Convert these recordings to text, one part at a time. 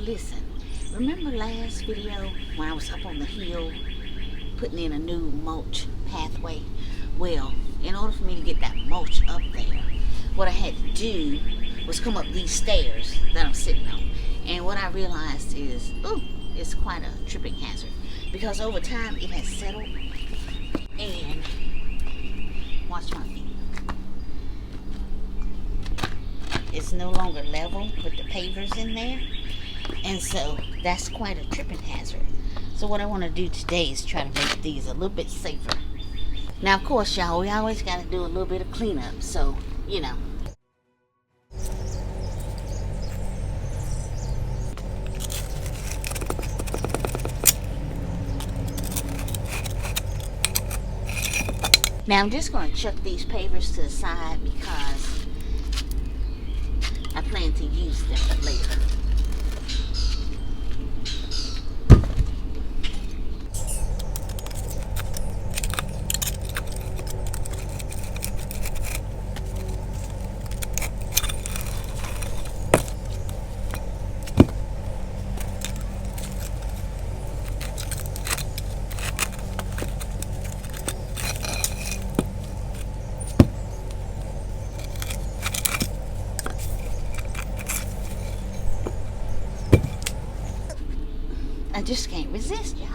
listen, remember last video when I was up on the hill putting in a new mulch pathway? Well, in order for me to get that mulch up there, what I had to do was come up these stairs that I'm sitting on. And what I realized is, it's quite a tripping hazard, because over time it has settled. And watch my feet. It's no longer level with the pavers in there, and so that's quite a tripping hazard. So what I want to do today is try to make these a little bit safer. Now, of course, y'all, we always got to do a little bit of cleanup, so you know. Now I'm just going to chuck these pavers to the side because I plan to use them later. I just can't resist, y'all.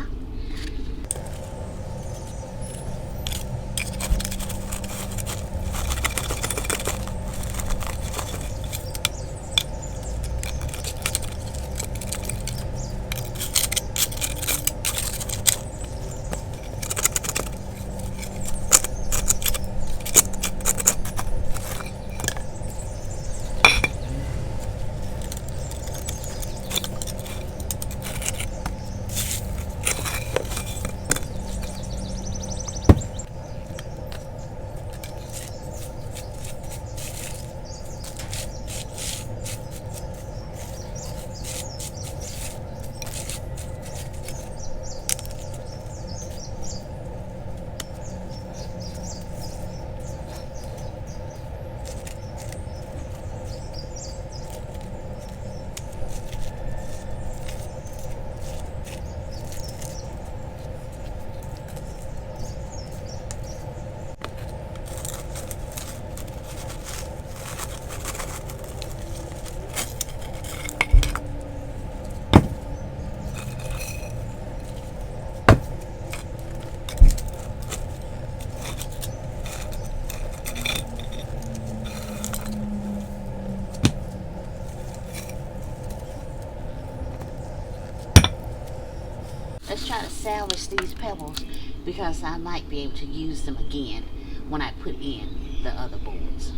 Let's try to salvage these pebbles because I might be able to use them again when I put in the other boards.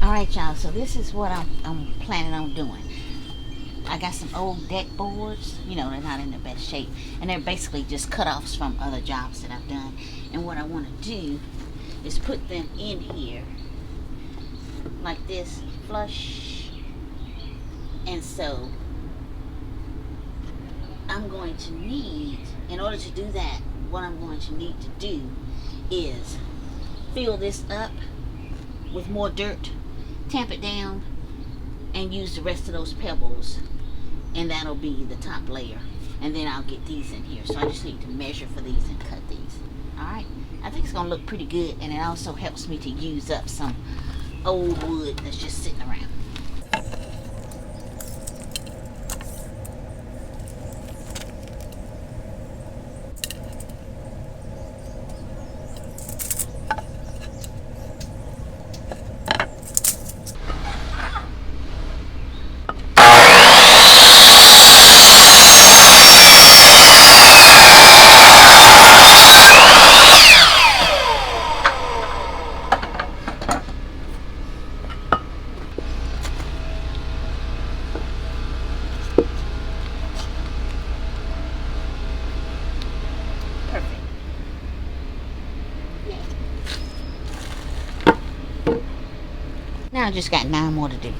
Alright, y'all, so this is what I'm planning on doing. I got some old deck boards, you know, they're not in the best shape, and they're basically just cut-offs from other jobs that I've done. And what I want to do is put them in here like this, flush. And so I'm going to need, in order to do that, what I'm going to need to do is fill this up with more dirt, tamp it down, and use the rest of those pebbles, and that'll be the top layer. And then I'll get these in here. So I just need to measure for these and cut these. Alright, I think it's gonna look pretty good, and it also helps me to use up some old wood that's just sitting around. Now I just got 9 more to do.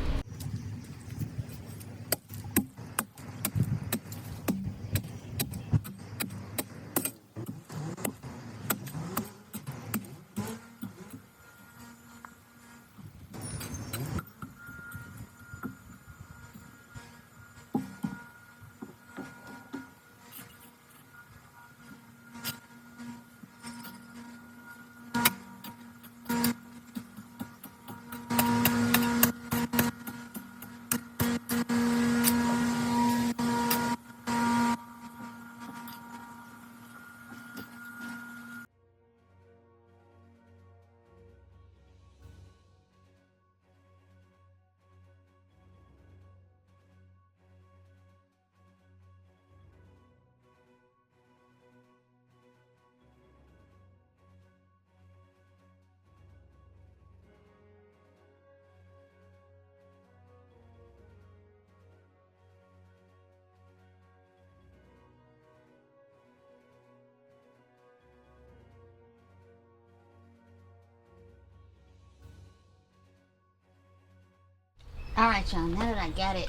Alright, y'all, now that I got it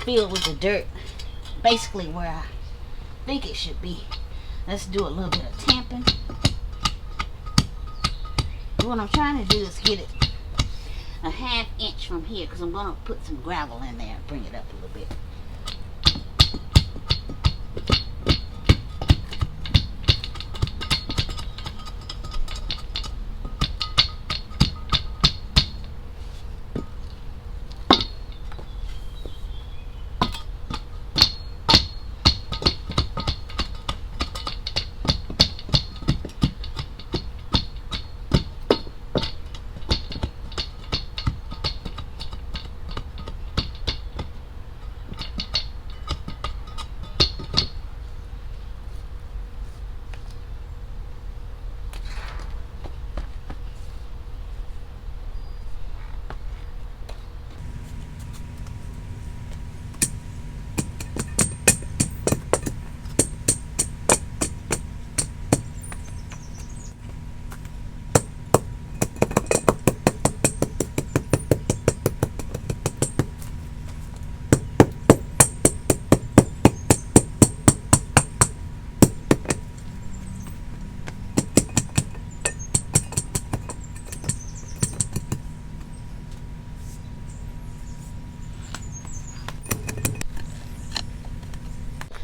filled with the dirt, basically where I think it should be, let's do a little bit of tamping. What I'm trying to do is get it a 1/2 inch from here, because I'm going to put some gravel in there and bring it up a little bit.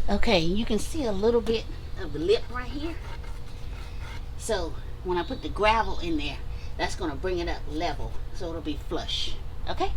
Okay, you can see a little bit of the lip right here. So when I put the gravel in there, that's going to bring it up level, so it'll be flush. Okay?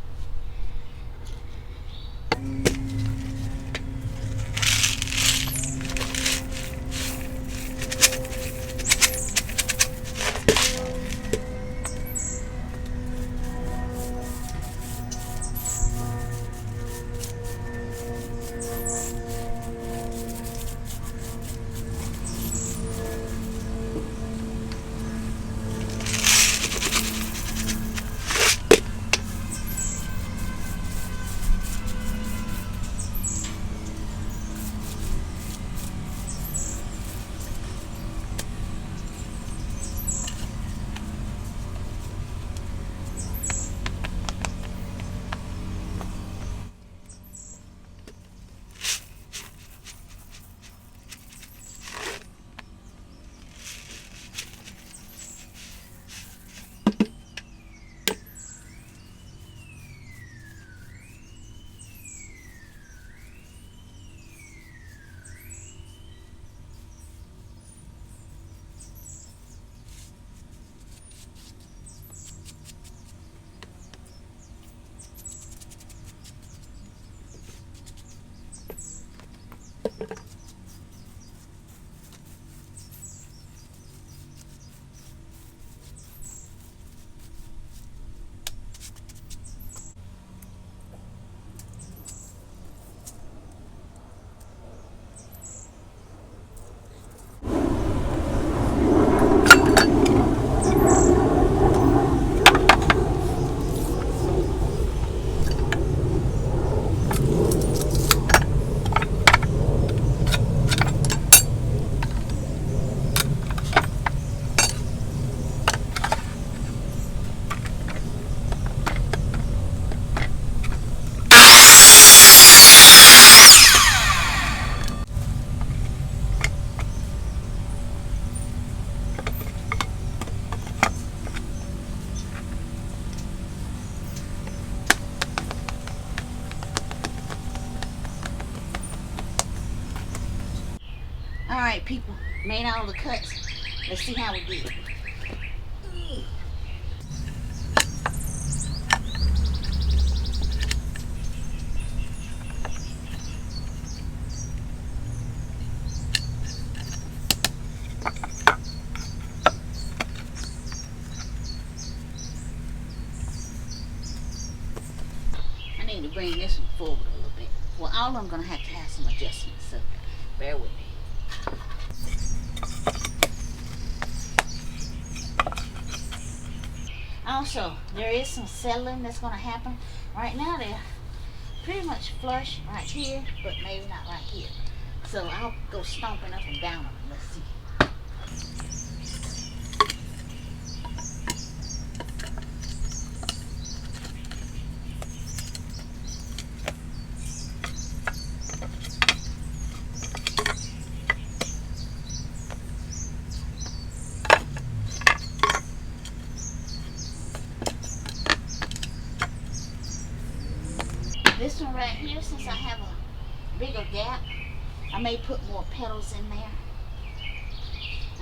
Alright, people. Made all the cuts. Let's see how we did. I need to bring this one forward a little bit. Well, all of them going to have some adjustments, so bear with me. Also, there is some settling that's going to happen. Right now, they're pretty much flush right here, but maybe not right here. So I'll go stomping up and down them. Let's see. This one right here, since I have a bigger gap, I may put more petals in there.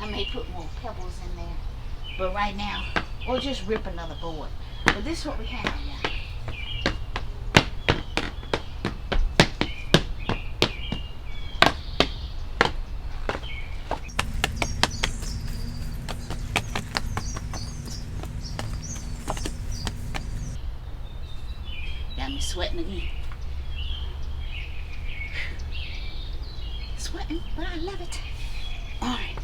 I may put more pebbles in there. But right now, or just rip another board. But this is what we have now. Got me sweating again. Sweating, but I love it. All right.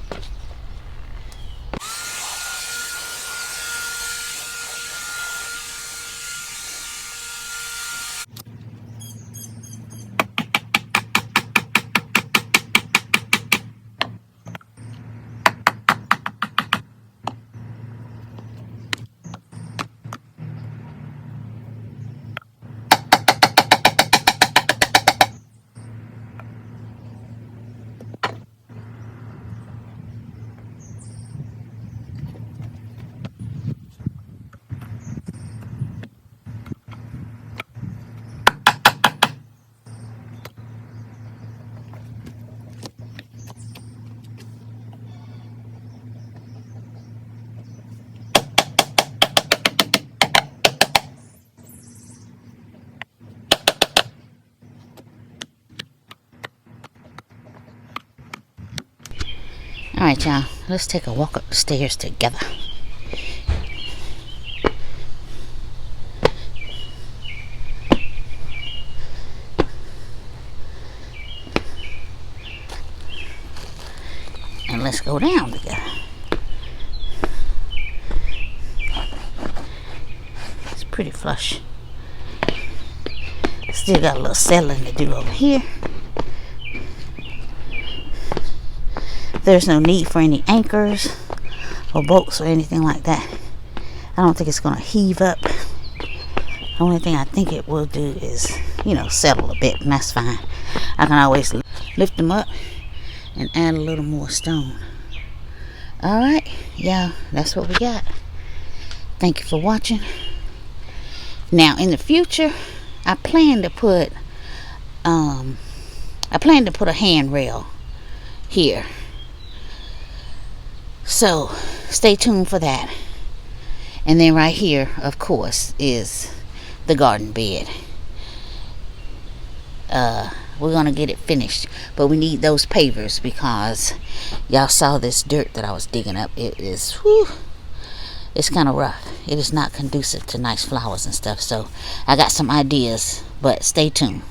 All right, y'all, let's take a walk up the stairs together. And let's go down together. It's pretty flush. Still got a little settling to do over here. There's no need for any anchors or bolts or anything like that. I don't think it's going to heave up. The only thing I think it will do is, you know, settle a bit, and that's fine. I can always lift them up and add a little more stone. Alright, y'all, that's what we got. Thank you for watching. Now, in the future, I plan to put a handrail here. So stay tuned for that. And then right here, of course, is the garden bed. We're gonna get it finished, but we need those pavers because y'all saw this dirt that I was digging up. It is, whew, it's kind of rough. It is not conducive to nice flowers and stuff. So I got some ideas, but stay tuned.